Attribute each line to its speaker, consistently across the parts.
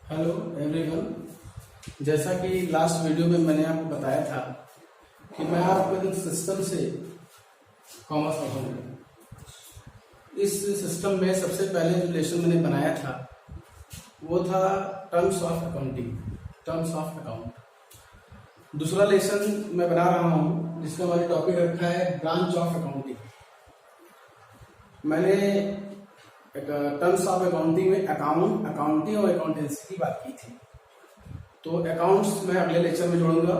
Speaker 1: Hello everyone. जैसा कि last video में मैंने आपको बताया था कि मैं ऑपरेटिंग सिस्टम से कॉमर्स पढ़ूंगा। इस सिस्टम में सबसे पहले जो लेसन मैंने बनाया था वो था terms of accounting, terms of account. दूसरा लेसन मैं बना रहा हूँ जिसका मैंने टॉपिक रखा है ब्रांच ऑफ अकाउंटिंग। मैंने टर्म्स ऑफ अकाउंटिंग में अकाउंटिंग और अकाउंटेंसी की बात की थी। तो अकाउंट्स मैं अगले लेक्चर में जोड़ूंगा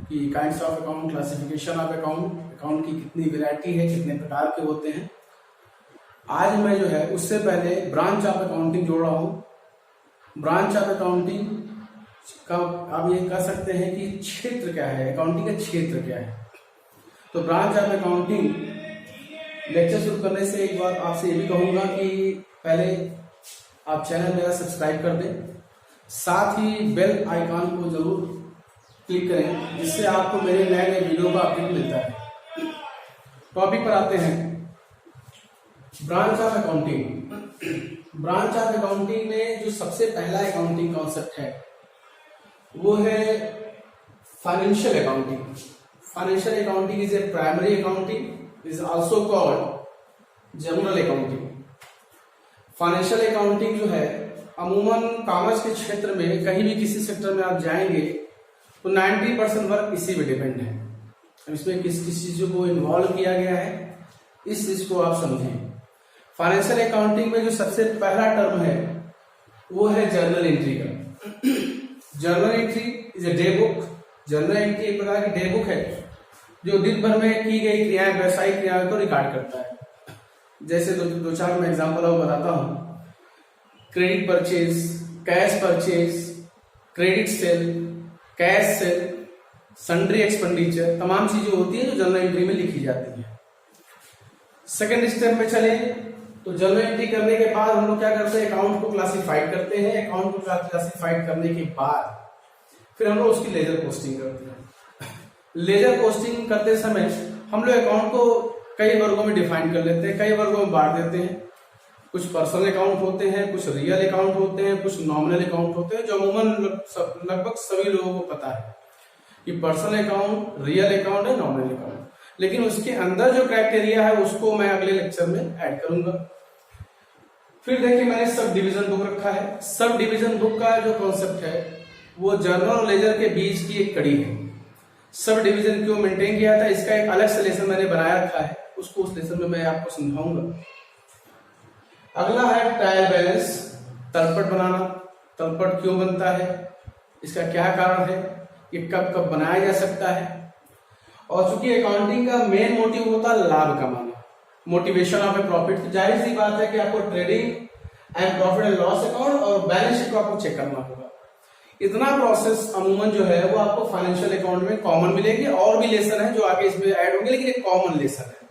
Speaker 1: कि kinds of account, classification of account, account की कितनी वैरायटी है, कितने प्रकार के होते हैं। आज मैं जो है उससे पहले ब्रांच ऑफ अकाउंटिंग जोड़ रहा हूँ। ब्रांच ऑफ अकाउंटिंग का आप ये कह सकते हैं कि क्षेत्र क्या है, अकाउंटिंग का क्षेत्र क्या है। तो ब्रांच ऑफ अकाउंटिंग लेक्चर शुरू करने से एक बार आपसे ये भी कहूंगा कि पहले आप चैनल मेरा सब्सक्राइब कर दें, साथ ही बेल आइकॉन को जरूर क्लिक करें जिससे आपको मेरे नए नए वीडियो का अपडेट मिलता है। टॉपिक पर आते हैं, branch of accounting. Branch of accounting में जो सबसे पहला अकाउंटिंग कॉन्सेप्ट है वो है financial accounting. Financial accounting is a primary accounting, is also called general accounting. Financial accounting जो है अमूमन कॉमर्स के क्षेत्र में कहीं भी किसी सेक्टर में आप जाएंगे तो 90% वर्क इसी पे डिपेंड है। इसमें किस किस चीजों को इन्वॉल्व किया गया है इस चीज को आप समझें। फाइनेंशियल अकाउंटिंग में जो सबसे पहला टर्म है वो है जर्नल एंट्री का। Journal entry is a day book. Journal entry एक प्रकार की डे बुक है जो दिन भर में की गई क्रियाएं, व्यवसायिक क्रियाओं को रिकॉर्ड करता है। जैसे दो चार मैं एग्जांपल आपको बताता हूं। Credit purchase, cash purchase, credit sale, cash cell, sundry expenditure, तमाम चीजें होती है जो जर्नल एंट्री में लिखी जाती है। सेकेंड स्टेप में चले तो जर्नल एंट्री करने के बाद हम लोग क्या करते हैं, अकाउंट को क्लासिफाइड करते हैं। अकाउंट को क्लासिफाइड करने के बाद फिर हम लोग उसकी लेजर पोस्टिंग करते हैं। लेजर पोस्टिंग करते समय हम लोग अकाउंट को कई वर्गों में डिफाइन कर लेते हैं, कई वर्गों में बांट देते हैं। कुछ पर्सनल अकाउंट होते हैं, कुछ रियल अकाउंट होते हैं, कुछ नॉमिनल अकाउंट होते हैं, जो अमूमन लगभग सभी लोगों को पता है कि पर्सनल अकाउंट, रियल अकाउंट है, नॉमिनल अकाउंट। लेकिन उसके अंदर जो क्राइटेरिया है उसको मैं अगले लेक्चर में ऐड करूंगा। फिर देखिए मैंने सब डिविजन बुक रखा है। सब डिविजन बुक का जो कॉन्सेप्ट है वो जर्नल और लेजर के बीच की एक कड़ी है। सब डिवीजन क्यों मेंटेन किया था इसका एक अलग से लेसन मैंने बनाया रखा है, उसको उस लेसन में मैं आपको समझाऊंगा। अगला है ट्रायल बैलेंस, तलपट बनाना। तलपट क्यों बनता है, इसका क्या कारण है, ये कब कब बनाया जा सकता है। और चूंकि अकाउंटिंग का मेन मोटिव होता है लाभ कमाना, मोटिवेशन ऑफ ए प्रॉफिट, तो जाहिर सी बात है कि आपको trading and profit and loss account और बैलेंस शीट को आपको चेक करना होगा। इतना प्रोसेस अमूमन जो है वो आपको फाइनेंशियल अकाउंट में कॉमन मिलेंगे। और भी लेसन है जो आगे इसमें ऐड होंगे, लेकिन एक कॉमन लेसन है।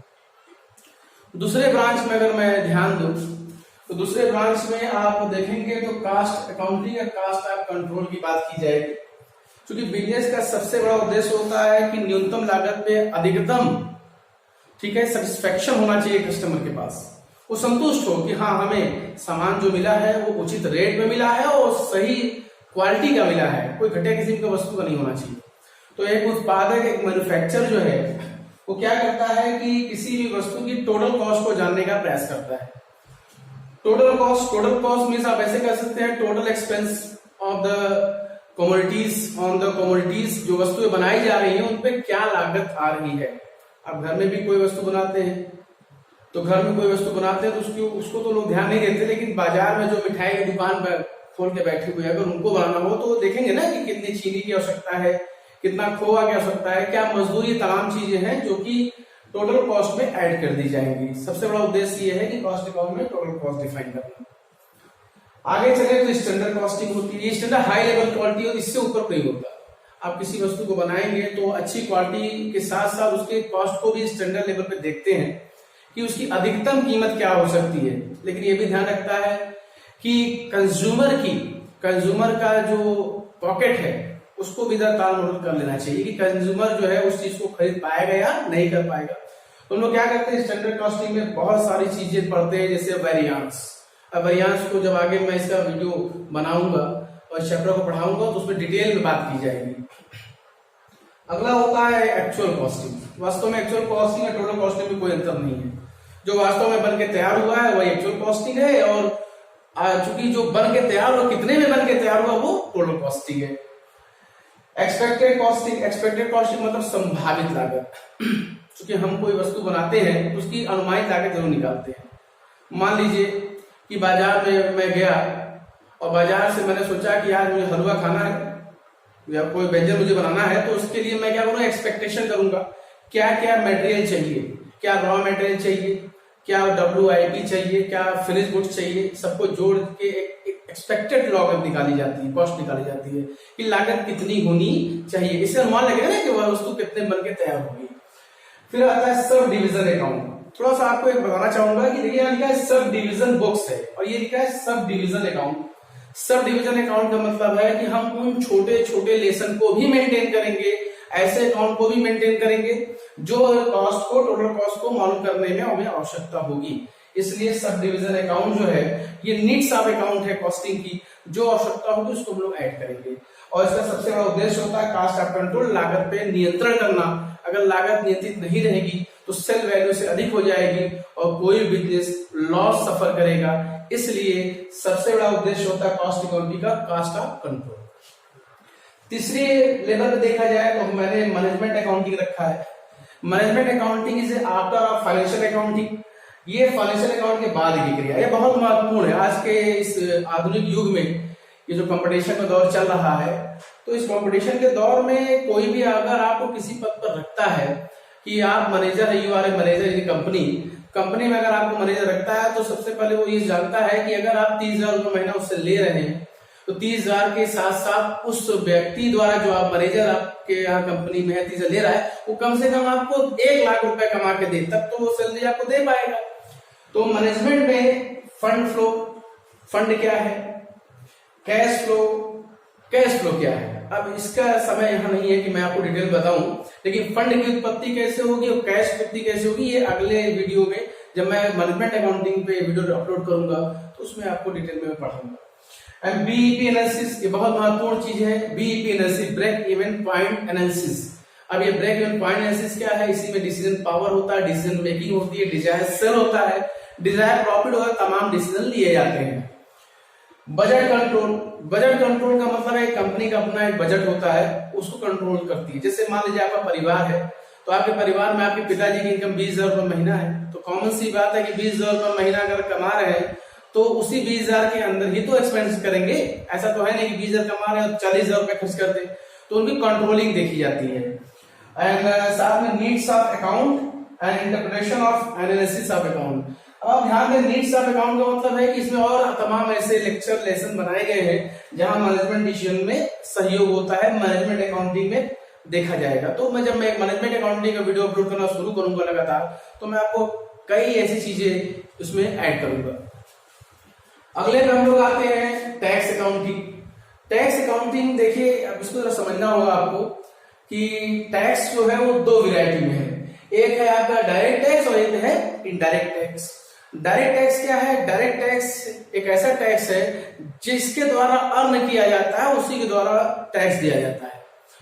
Speaker 1: दूसरे ब्रांच में अगर मैं ध्यान दूं तो दूसरे ब्रांच में आप देखेंगे तो कास्ट अकाउंटिंग या कास्ट ऑफ कंट्रोल की बात की जाएगी। क्योंकि बिजनेस का सबसे बड़ा उद्देश्य होता है कि न्यूनतम लागत पे अधिकतम, ठीक है, सेटिस्फेक्शन होना चाहिए कस्टमर के पास। वो संतुष्ट हो कि हाँ हमें सामान जो मिला है वो उचित रेट में मिला है और सही क्वालिटी का मिला है, कोई घटिया किस्म का वस्तु का नहीं होना चाहिए। तो एक उत्पादक, एक मैन्युफैक्चरर जो है वो क्या करता है कि किसी भी वस्तु की टोटल कॉस्ट को जानने का प्रयास करता है। टोटल कॉस्ट मीन्स आप ऐसे कह सकते हैं total expense of the commodities, on the commodities, जो वस्तुएं बनाई जा रही है उन पे क्या लागत आ रही है। आप घर में भी कोई वस्तु बनाते हैं तो घर में कोई वस्तु बनाते हैं तो उसको तो लोग ध्यान नहीं देते, लेकिन बाजार में जो मिठाई की दुकान पर खोल के बैठे हुए अगर उनको बनाना हो तो देखेंगे ना कि कितनी चीनी की आवश्यकता है, कितना खोआ की आवश्यकता है, क्या मजदूरी, तमाम चीजें हैं जो कि टोटल कॉस्ट में ऐड कर दी जाएंगी। सबसे बड़ा उद्देश्य ये है कि कॉस्ट अकाउंट में टोटल कॉस्ट डिफाइन करना। आगे चले तो स्टैंडर्ड कॉस्टिंग होती है। स्टैंडर्ड हाई लेवल क्वालिटी और इससे ऊपर नहीं होता। आप किसी वस्तु को बनाएंगे तो अच्छी क्वालिटी के साथ साथ उसके कॉस्ट को भी स्टैंडर्ड लेवल पे देखते हैं कि उसकी अधिकतम कीमत क्या हो सकती है। लेकिन ये भी ध्यान रखता है कि कंज्यूमर का जो पॉकेट है उसको भी इधर ताल मोल कर लेना चाहिए कि कंज्यूमर जो है उस चीज को खरीद पाएगा या नहीं कर पाएगा। तो हम लोग क्या करते हैं, स्टैंडर्ड कॉस्टिंग में बहुत सारी चीजें पढ़ते हैं, जैसे वेरियांस। अब वेरियांस को जब आगे मैं इसका वीडियो बनाऊंगा और इस चैप्टर को पढ़ाऊंगा तो उसमें डिटेल में बात की जाएगी। अगला होता है एक्चुअल कॉस्टिंग। वास्तव में एक्चुअल कॉस्टिंग और टोटल कॉस्टिंग में कोई अंतर नहीं है। जो वास्तव में बन के तैयार हुआ है वही एक्चुअल कॉस्टिंग है, और चूंकि जो बन के तैयार हुआ, कितने में बन के तैयार हुआ, वो टोटल कॉस्टिंग है। एक्सपेक्टेड कॉस्टिंग, एक्सपेक्टेड कॉस्टिंग मतलब संभावित लागत। क्योंकि हम कोई वस्तु बनाते हैं तो उसकी अनुमानित लागत जरूर निकालते हैं। मान लीजिए कि बाजार में मैं गया और बाजार से मैंने सोचा कि आज मुझे हलवा खाना है या कोई व्यंजन मुझे बनाना है, तो उसके लिए मैं क्या करूँगा, एक्सपेक्टेशन करूंगा क्या क्या मटेरियल चाहिए, क्या रॉ मटेरियल चाहिए, क्या WIP चाहिए, क्या फिनिश गुड्स चाहिए, सबको जोड़ के एक एक्सपेक्टेड लागत निकाली जाती है, कॉस्ट निकाली जाती है कि लागत कितनी होनी चाहिए। इससे अनुमान लगेगा ना कि वह वस्तु कितने बन के तैयार होगी। फिर आता है सब डिविजन अकाउंट। थोड़ा सा आपको एक बताना चाहूंगा कि देखिए यहाँ लिखा है सब डिविजन बुक्स है और ये लिखा है sub division account. Sub division account का मतलब है कि हम उन छोटे छोटे लेसन को भी मेंटेन करेंगे, ऐसे अकाउंट को भी मेंटेन करेंगे जो कॉस्ट को, टोटल कॉस्ट को मालूम करने में हमें आवश्यकता होगी। इसलिए सब डिविजन अकाउंट जो है ये नीड्स ऑफ अकाउंट है कॉस्टिंग की, जो आवश्यकता होगी उसको हम लोग ऐड करेंगे। और इसका सबसे बड़ा उद्देश्य होता है कास्ट ऑफ कंट्रोल, लागत पे नियंत्रण करना। अगर लागत नियंत्रित नहीं रहेगी तो सेल वैल्यू से अधिक हो जाएगी और कोई बिजनेस लॉस सफर करेगा। इसलिए सबसे बड़ा उद्देश्य होता है कॉस्ट अकाउंटिंग का, कास्ट ऑफ कंट्रोल। तीसरे लेवल पे देखा जाए तो मैंने मैनेजमेंट अकाउंटिंग रखा है। Management accounting is after of financial accounting. ये फाइनेंशियल अकाउंट के बाद की क्रिया, ये बहुत महत्वपूर्ण है। आज के इस आधुनिक युग में ये जो कंपटीशन का दौर चल रहा है, तो इस कंपटीशन के दौर में कोई भी अगर आपको किसी पद पर रखता है कि आप मैनेजर है, you are a manager in company में अगर आपको मैनेजर रखता है तो सबसे पहले वो ये जानता है कि अगर आप 30,000 रुपये महीना उससे ले रहे हैं तो 30,000 के साथ साथ उस व्यक्ति द्वारा जो आप मैनेजर आपके यहाँ कंपनी में 30,000 ले रहा है वो कम से कम आपको 1 लाख रुपए कमा के दे, तब तो वो सैलरी आपको दे पाएगा। तो मैनेजमेंट में फंड फ्लो, फंड क्या है, कैश फ्लो, कैश फ्लो क्या है। अब इसका समय यहाँ नहीं है कि मैं आपको डिटेल बताऊं, लेकिन फंड की उत्पत्ति कैसे होगी और कैश उत्पत्ति कैसे होगी ये अगले वीडियो में जब मैं मैनेजमेंट अकाउंटिंग पे वीडियो अपलोड करूंगा तो उसमें आपको डिटेल में पढ़ाऊंगा। एंड BEP एनालिसिस, ये बहुत महत्वपूर्ण चीज है। BEP analysis, break even point analysis. अब ये ब्रेक इवन पॉइंट एनालिसिस क्या है, इसी में डिसीजन पावर होता है, डिसीजन मेकिंग होती है, डिजायर सेल होता है, डिजायर प्रॉफिट होता है, तमाम डिसीजन लिए जाते हैं। बजट कंट्रोल, बजट कंट्रोल का मतलब है कंपनी का अपना एक बजट होता है, उसको कंट्रोल करती है। जैसे मान लीजिए आपका परिवार है तो आपके परिवार में आपके पिताजी की इनकम 20,000 रुपये महीना है, तो कॉमन सी बात है कि 20,000 रुपये महीना अगर कमा रहे हैं तो उसी 20,000 के अंदर ही तो एक्सपेंस करेंगे। ऐसा तो है नहीं कि 20,000 कमा रहे हैं और 40,000 रुपये खर्च करते, तो उनकी कंट्रोलिंग देखी जाती है। एंड साथ में needs of account and interpretation of analysis of account. अब ध्यान दें, नीड्स ऑफ अकाउंट का मतलब है कि इसमें और तमाम ऐसे लेक्चर लेसन बनाए गए हैं जहां मैनेजमेंट डिसीजन में सहयोग होता है, मैनेजमेंट अकाउंटिंग में देखा जाएगा। तो मैं जब मैं मैनेजमेंट अकाउंटिंग का वीडियो अपलोड करना शुरू करूंगा लगातार, तो मैं आपको कई ऐसी चीजें उसमें ऐड करूंगा। अगले में हम लोग आते हैं टैक्स अकाउंटिंग। टैक्स अकाउंटिंग देखिए, अब इसको जरा समझना होगा आपको कि टैक्स जो है वो 2 वैरायटी में है। एक है आपका डायरेक्ट टैक्स और एक है इनडायरेक्ट टैक्स। डायरेक्ट टैक्स क्या है, डायरेक्ट टैक्स एक ऐसा टैक्स है जिसके द्वारा अर्न किया जाता है, उसी के द्वारा टैक्स दिया जाता है।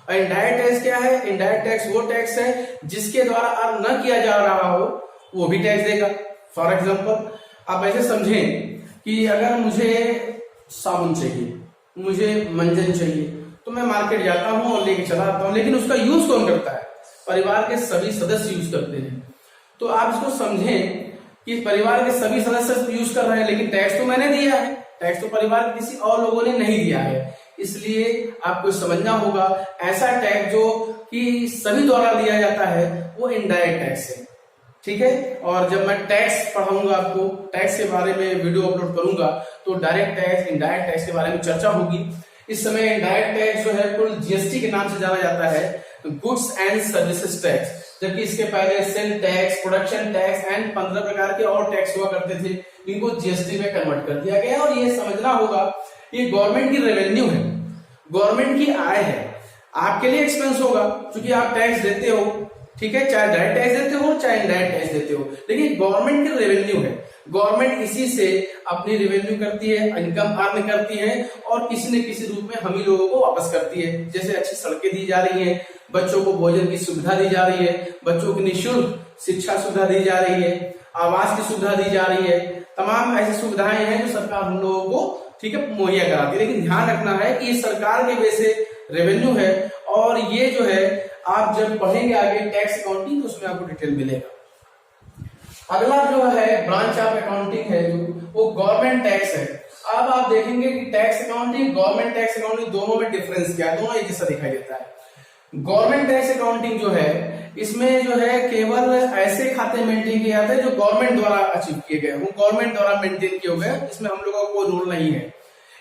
Speaker 1: और इनडायरेक्ट टैक्स क्या है, इनडायरेक्ट टैक्स वो टैक्स है जिसके द्वारा अर्न न किया जा रहा हो वो भी टैक्स देगा। फॉर एग्जाम्पल आप ऐसे समझें कि अगर मुझे साबुन चाहिए, मुझे मंजन चाहिए, तो मैं मार्केट जाता हूं और लेके चला आता हूं, लेकिन उसका यूज कौन करता है, परिवार के सभी सदस्य यूज करते हैं। तो आप इसको समझें कि परिवार के सभी सदस्य यूज कर रहे हैं, लेकिन टैक्स तो मैंने दिया है, टैक्स तो परिवार के किसी और लोगों ने नहीं दिया है। इसलिए आपको समझना होगा ऐसा टैक्स जो कि सभी द्वारा दिया जाता है वो इनडायरेक्ट टैक्स है। ठीक है, और जब मैं टैक्स पढ़ाऊंगा आपको, टैक्स के बारे में वीडियो अपलोड करूंगा तो डायरेक्ट टैक्स, इनडायरेक्ट टैक्स के बारे में चर्चा होगी। इस समय इनडायरेक्ट टैक्स जो है कुल GST के नाम से जाना जाता है, गुड्स एंड सर्विसेज टैक्स, जबकि इसके पहले sale tax, production tax and 15 प्रकार के और टैक्स हुआ करते थे, इनको GST में कन्वर्ट कर दिया गया। और ये समझना होगा ये गवर्नमेंट की रेवेन्यू है, गवर्नमेंट की आय है, आपके लिए एक्सपेंस होगा क्योंकि आप टैक्स देते हो। ठीक है, चाहे डायरेक्ट टैक्स देते हो चाहे इनडायरेक्ट टैक्स देते हो, लेकिन गवर्नमेंट की रेवेन्यू है। गवर्नमेंट इसी से अपनी रेवेन्यू करती है, इनकम अर्न करती है और किसी न किसी रूप में हम ही लोगों को वापस करती है। जैसे अच्छी सड़कें दी जा रही है, बच्चों को भोजन की सुविधा दी जा रही है, बच्चों की निःशुल्क शिक्षा सुविधा दी जा रही है, आवास की सुविधा दी जा रही है, तमाम ऐसी सुविधाएं हैं जो सरकार हम लोगों को ठीक है मुहैया कराती है। लेकिन ध्यान रखना है कि ये सरकार के वैसे रेवेन्यू है और ये जो है आप जब पढ़ेंगे आगे टैक्स अकाउंटिंग तो उसमें आपको डिटेल मिलेगा। अगला जो है ब्रांच ऑफ अकाउंटिंग है जो वो गवर्नमेंट टैक्स है। अब आप देखेंगे कि tax accounting government tax accounting दोनों में डिफरेंस क्या है, दोनों एक जैसा दिखाई देता है। गवर्नमेंट टैक्स अकाउंटिंग जो है इसमें जो है केवल ऐसे खाते मेंटेन किए जाते हैं जो गवर्नमेंट द्वारा अचीव किए गए, वो गवर्नमेंट द्वारा मेंटेन किए हुए हैं, इसमें हम लोगों का कोई रोल नहीं है।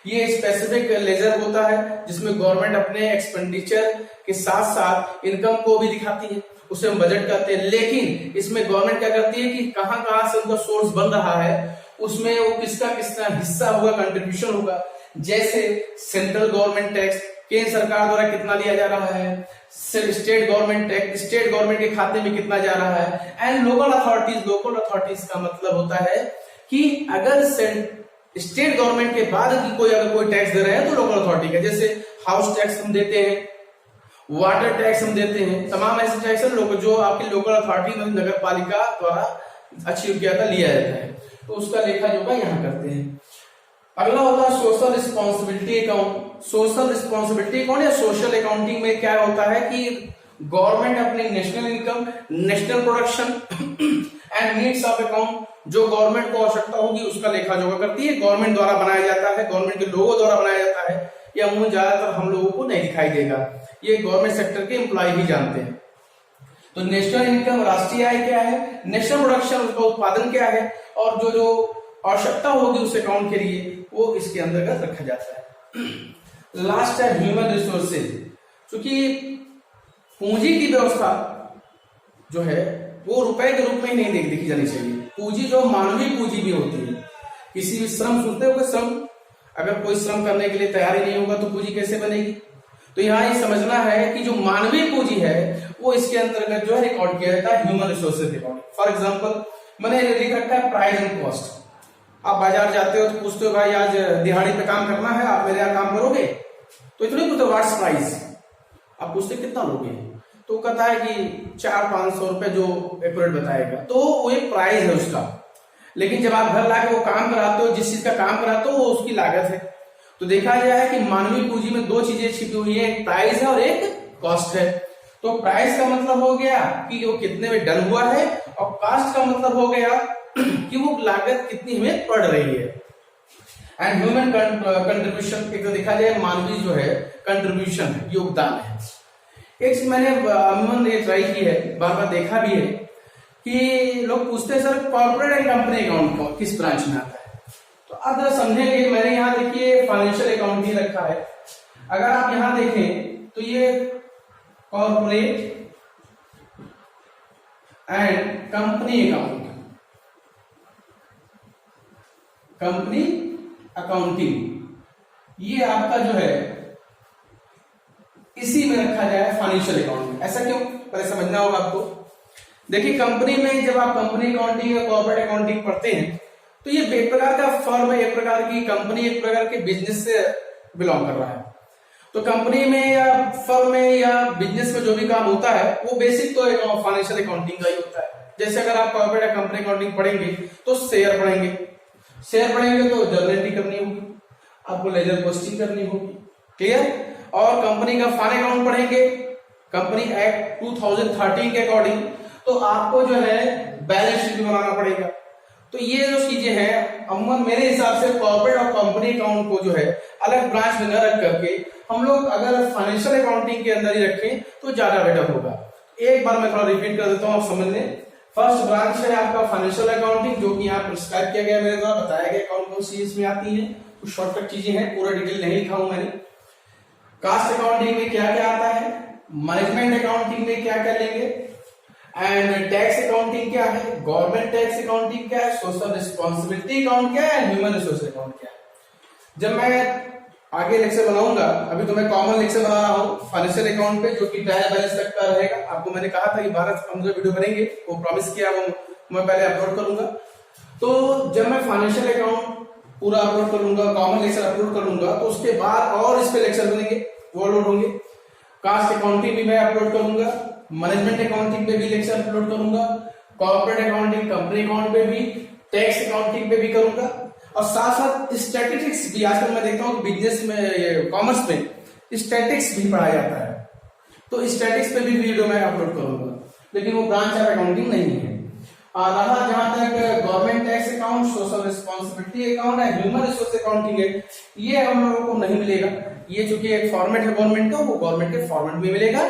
Speaker 1: ये स्पेसिफिक लेजर होता है जिसमें गवर्नमेंट अपने एक्सपेंडिचर के साथ साथ इनकम को भी दिखाती है, उसे हम बजट करते हैं। लेकिन इसमें गवर्नमेंट क्या करती है कि कहां कहां से उनका सोर्स बन रहा है, उसमें वो किसका कितना हिस्सा होगा, कंट्रीब्यूशन होगा। जैसे सेंट्रल गवर्नमेंट टैक्स केंद्र सरकार द्वारा कितना लिया जा रहा है, state government tax state government के खाते में कितना जा रहा है, and local authorities. Local authorities का मतलब होता है कि अगर स्टेट गवर्नमेंट के बाद की अगर कोई टैक्स दे रहे हैं तो लोकल अथॉरिटी का, जैसे हाउस टैक्स हम देते हैं, वाटर टैक्स हम देते हैं, तमाम ऐसे टैक्स है जो आपकी लोकल अथॉरिटी नगर पालिका द्वारा अचीव किया था, लिया जाता है, तो उसका लेखा जोखा यहाँ करते हैं। अगला होता है social responsibility account. Social responsibility account या सोशल अकाउंटिंग में क्या होता है कि गवर्नमेंट अपनी national income, national production and needs of account, जो गवर्नमेंट को आवश्यकता होगी उसका लेखा जोखा करती है। गवर्नमेंट द्वारा बनाया जाता है, गवर्नमेंट के लोगों द्वारा बनाया जाता है, या अमूमन ज्यादातर हम लोगों को नहीं दिखाई देगा, ये गवर्नमेंट सेक्टर के एम्प्लॉय ही जानते हैं। तो नेशनल इनकम राष्ट्रीय आय क्या है, नेशनल प्रोडक्शन उसका उत्पादन क्या है, और जो जो आवश्यकता होगी उस अकाउंट के लिए वो इसके अंतर्गत रखा जाता है। लास्ट है ह्यूमन रिसोर्सेज। क्योंकि पूंजी की व्यवस्था जो है वो रुपए के रूप में ही नहीं देखी जानी चाहिए। पूंजी जो मानवीय पूंजी भी होती है, किसी भी श्रम सुनते हो श्रम, अगर कोई श्रम करने के लिए तैयार ही नहीं होगा तो पूंजी कैसे बनेगी। तो यहाँ ये समझना है कि जो मानवीय पूंजी है वो इसके अंतर्गत जो है रिकॉर्ड किया जाता है human resources record. For example मैंने लिख रखा है प्राइस एंड कॉस्ट। आप बाजार जाते हो तो पूछते हो भाई आज दिहाड़ी पे काम करना है, आप मेरे यहाँ काम करोगे, तो इतने पूछते व्हाट्स प्राइस, आप पूछते कितना लोगे, तो कहता है कि 400-500 रुपए जो एक्यूरेट बताएगा, तो वो एक प्राइस है उसका। लेकिन जब आप घर लाके वो काम कराते हो, जिस चीज का काम कराते हो वो उसकी लागत है। तो देखा गया है कि मानवीय पूंजी में दो चीजें छिपी हुई है, एक प्राइस है और एक कॉस्ट है। तो प्राइस का मतलब हो गया कि वो कितने में डन हुआ है, और कॉस्ट का मतलब हो गया कि वो लागत कितनी हमें पड़ रही है। एंड ह्यूमन कंट्रीब्यूशन, एक तो देखा जाए मानवीय जो है कंट्रीब्यूशन योगदान है। एक मैंने अमूमन ये ट्राई की है, बार बार देखा भी है कि लोग पूछते हैं sir corporate and company account किस ब्रांच में आता है। तो आप जरा समझेंगे, मैंने यहाँ देखिए फाइनेंशियल अकाउंटिंग रखा है। अगर आप यहाँ देखें तो ये corporate and company account, company accounting, ये आपका जो है इसी में रखा जाए फाइनेंशियल अकाउंटिंग। ऐसा क्यों, पहले समझना होगा आपको। देखिए कंपनी में जब आप कंपनी अकाउंटिंग या कॉर्पोरेट अकाउंटिंग पढ़ते हैं तो ये एक प्रकार का फर्म है, एक प्रकार की कंपनी, एक प्रकार के बिजनेस से बिलोंग कर रहा है। तो कंपनी में या फर्म में या बिजनेस में जो भी काम होता है वो बेसिक तो फाइनेंशियल अकाउंटिंग का ही होता है। जैसे अगर आप कॉर्पोरेट या कंपनी अकाउंटिंग पढ़ेंगे तो शेयर पढ़ेंगे, शेयर पढ़ेंगे तो जर्नल एंट्री करनी होगी, आपको लेजर पोस्टिंग करनी होगी, क्लियर। और कंपनी का फाइन अकाउंट पढ़ेंगे कंपनी एक्ट 2013 के अकॉर्डिंग, तो आपको जो है बैलेंस शीट बनाना पड़ेगा। तो ये जो चीजें हैं अमूमन मेरे हिसाब से कॉर्पोरेट और कंपनी अकाउंट को जो है अलग ब्रांच में न रख करके हम लोग अगर फाइनेंशियल अकाउंटिंग के अंदर ही रखें तो ज्यादा बेटर होगा। एक बार मैं थोड़ा रिपीट कर देता हूँ, आप समझ लें। फर्स्ट ब्रांच है आपका फाइनेंशियल अकाउंटिंग, जो कि यहाँ प्रिस्क्राइब किया गया, मेरे द्वारा बताया गया कौन कौन सी इसमें आती है, कुछ शॉर्टकट चीजें हैं, पूरा डिटेल नहीं लिखा हूं मैंने। कास्ट अकाउंटिंग में क्या क्या आता है, मैनेजमेंट अकाउंटिंग में क्या क्या लेंगे, एंड टैक्स अकाउंटिंग क्या है, गवर्नमेंट टैक्स अकाउंटिंग क्या है, सोशल रिस्पॉन्सिबिलिटी अकाउंट क्या है, ह्यूमन रिसोर्स अकाउंट क्या है। जब मैं आगे लेक्चर बनाऊंगा, अभी तो मैं कॉमन लेक्चर बना रहा हूँ फाइनेंशियल अकाउंट पे, जो कि ट्रायल बैलेंस तक का रहेगा। आपको मैंने कहा था कि 12 से 15 वीडियो बनेंगे, वो प्रॉमिस किया, वो मैं पहले अपलोड करूंगा। तो जब मैं फाइनेंशियल अकाउंट पूरा अपलोड कर लूंगा, कॉमन लेक्चर अपलोड कर लूंगा, तो उसके बाद और इस पे लेक्चर बनेंगे, वो अपलोड होंगे। कास्ट अकाउंटिंग भी मैं अपलोड करूंगा, मैनेजमेंट अकाउंटिंग पे भी लेक्चर अपलोड करूंगा, कॉर्पोरेट अकाउंटिंग, कंपनी अकाउंट पे भी, टैक्स अकाउंटिंग पे भी करूंगा, और साथ साथ स्टैटिस्टिक्स भी। आजकल मैं देखता हूँ बिजनेस में, कॉमर्स में स्टैटिस्टिक्स भी पढ़ाया जाता है, तो स्टैटिस्टिक्स पे भी वीडियो मैं अपलोड करूंगा, लेकिन वो ब्रांच ऑफ अकाउंटिंग नहीं है। रहा जहां तक government tax account, social responsibility account है, ह्यूमन रिसोर्स अकाउंटिंग है, ये हम लोगों को नहीं मिलेगा। ये चूंकि एक फॉर्मेट है गवर्नमेंट का, वो गवर्नमेंट के फॉर्मेट में मिलेगा।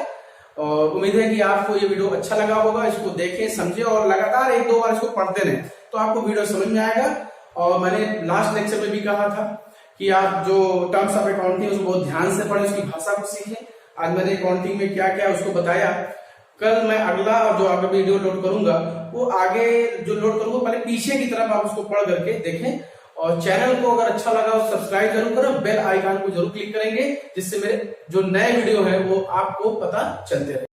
Speaker 1: और उम्मीद है कि आपको ये वीडियो अच्छा लगा होगा, इसको देखें, समझे और लगातार 1-2 बार इसको पढ़ते रहें, तो आपको वीडियो समझ में आएगा। और मैंने लास्ट लेक्चर में भी कहा था कि आप जो टर्म्स ऑफ अकाउंटिंग उसको बहुत ध्यान से पढ़ें, उसकी भाषा को सीखें। आज मैंने अकाउंटिंग में क्या क्या उसको बताया। कल मैं अगला जो आगे वीडियो लोड करूंगा, वो आगे जो लोड करूंगा पहले पीछे की तरफ आप उसको पढ़ करके देखें। और चैनल को अगर अच्छा लगा तो सब्सक्राइब जरूर करो, बेल आइकन को जरूर क्लिक करेंगे, जिससे मेरे जो नए वीडियो है वो आपको पता चलते रहे।